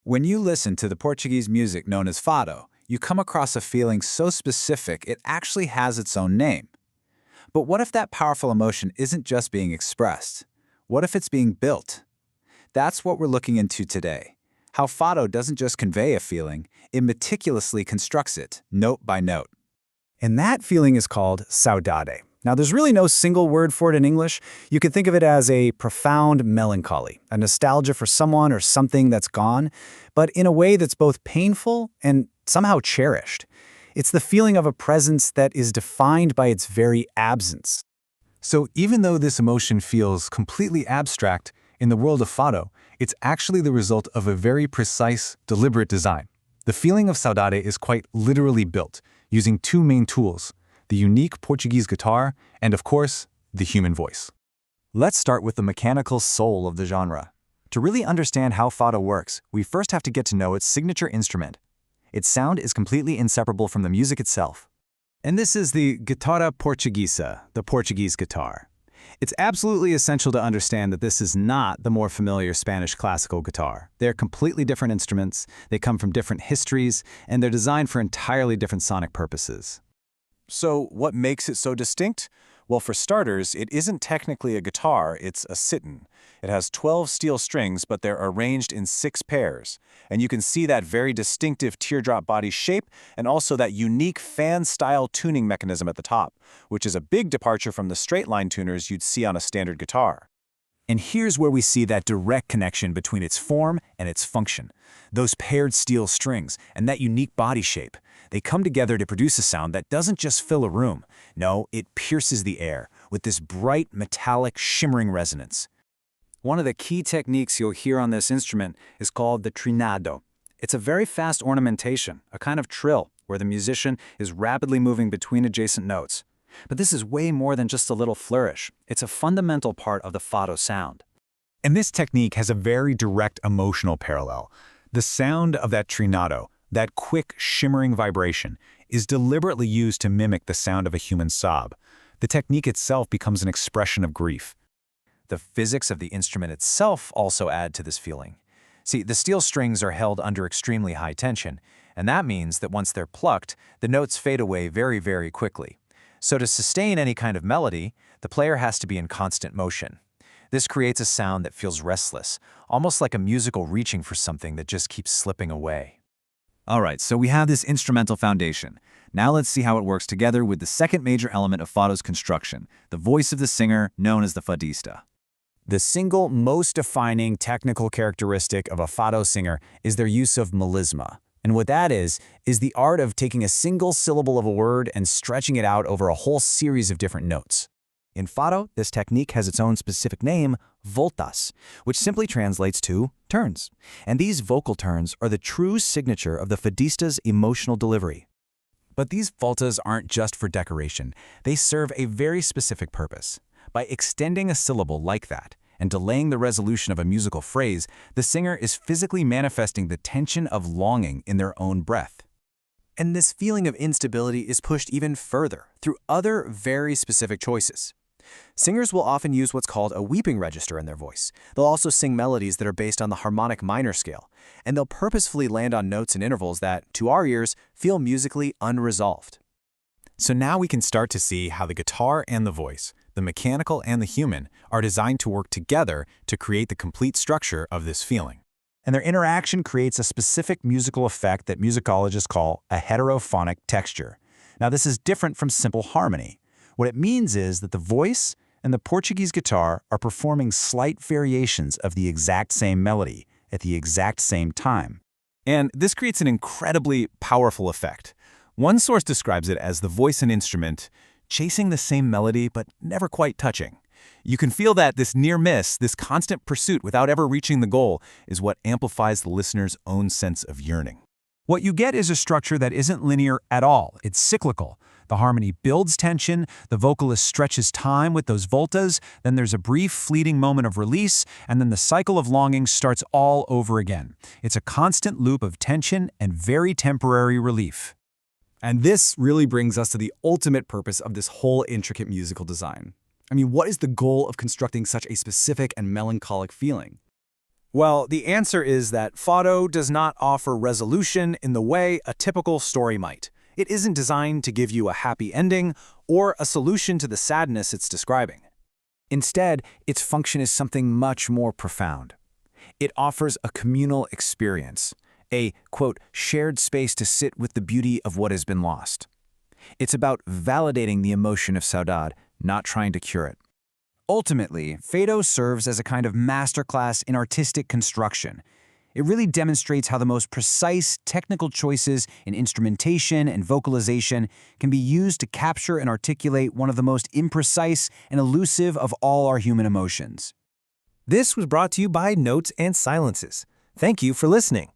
When you listen to the Portuguese music known as fado, you come across a feeling so specific it actually has its own name. But what if that powerful emotion isn't just being expressed? What if it's being built? That's what we're looking into today. How fado doesn't just convey a feeling, it meticulously constructs it, note by note. And that feeling is called saudade. Now, there's really no single word for it in English. You can think of it as a profound melancholy, a nostalgia for someone or something that's gone, but in a way that's both painful and somehow cherished. It's the feeling of a presence that is defined by its very absence. So even though this emotion feels completely abstract, in the world of fado, it's actually the result of a very precise, deliberate design. The feeling of saudade is quite literally built, using two main tools: the unique Portuguese guitar, and of course, the human voice. Let's start with the mechanical soul of the genre. To really understand how fado works, we first have to get to know its signature instrument. Its sound is completely inseparable from the music itself. And this is the guitarra portuguesa, the Portuguese guitar. It's absolutely essential to understand that this is not the more familiar Spanish classical guitar. They're completely different instruments, they come from different histories, and they're designed for entirely different sonic purposes. So what makes it so distinct? Well, for starters, it isn't technically a guitar, it's a sitan. It has 12 steel strings, but they're arranged in 6 pairs. And you can see that very distinctive teardrop body shape and also that unique fan-style tuning mechanism at the top, which is a big departure from the straight-line tuners you'd see on a standard guitar. And here's where we see that direct connection between its form and its function. Those paired steel strings and that unique body shape, they come together to produce a sound that doesn't just fill a room. No, it pierces the air with this bright, metallic, shimmering resonance. One of the key techniques you'll hear on this instrument is called the trinado. It's a very fast ornamentation, a kind of trill, where the musician is rapidly moving between adjacent notes. But this is way more than just a little flourish. It's a fundamental part of the fado sound. And this technique has a very direct emotional parallel. The sound of that trinado, that quick, shimmering vibration, is deliberately used to mimic the sound of a human sob. The technique itself becomes an expression of grief. The physics of the instrument itself also add to this feeling. See, the steel strings are held under extremely high tension, and that means that once they're plucked, the notes fade away very, very quickly. So to sustain any kind of melody, the player has to be in constant motion. This creates a sound that feels restless, almost like a musical reaching for something that just keeps slipping away. All right, so we have this instrumental foundation. Now let's see how it works together with the second major element of fado's construction, the voice of the singer, known as the fadista. The single most defining technical characteristic of a fado singer is their use of melisma. And what that is the art of taking a single syllable of a word and stretching it out over a whole series of different notes. In fado, this technique has its own specific name, voltas, which simply translates to turns. And these vocal turns are the true signature of the fadista's emotional delivery. But these voltas aren't just for decoration. They serve a very specific purpose. By extending a syllable like that and delaying the resolution of a musical phrase, the singer is physically manifesting the tension of longing in their own breath. And this feeling of instability is pushed even further through other very specific choices. Singers will often use what's called a weeping register in their voice. They'll also sing melodies that are based on the harmonic minor scale, and they'll purposefully land on notes and intervals that, to our ears, feel musically unresolved. So now we can start to see how the guitar and the voice, the mechanical and the human, are designed to work together to create the complete structure of this feeling. And their interaction creates a specific musical effect that musicologists call a heterophonic texture. Now, this is different from simple harmony. What it means is that the voice and the Portuguese guitar are performing slight variations of the exact same melody at the exact same time. And this creates an incredibly powerful effect. One source describes it as the voice and instrument chasing the same melody but never quite touching. You can feel that this near miss, this constant pursuit without ever reaching the goal, is what amplifies the listener's own sense of yearning. What you get is a structure that isn't linear at all. It's cyclical. The harmony builds tension, the vocalist stretches time with those voltas, then there's a brief, fleeting moment of release, and then the cycle of longing starts all over again. It's a constant loop of tension and very temporary relief. And this really brings us to the ultimate purpose of this whole intricate musical design. I mean, what is the goal of constructing such a specific and melancholic feeling? Well, the answer is that Fado does not offer resolution in the way a typical story might. It isn't designed to give you a happy ending or a solution to the sadness it's describing. Instead, its function is something much more profound. It offers a communal experience, a, quote, shared space to sit with the beauty of what has been lost. It's about validating the emotion of saudade, not trying to cure it. Ultimately, Fado serves as a kind of masterclass in artistic construction. It really demonstrates how the most precise technical choices in instrumentation and vocalization can be used to capture and articulate one of the most imprecise and elusive of all our human emotions. This was brought to you by Notes and Silences. Thank you for listening.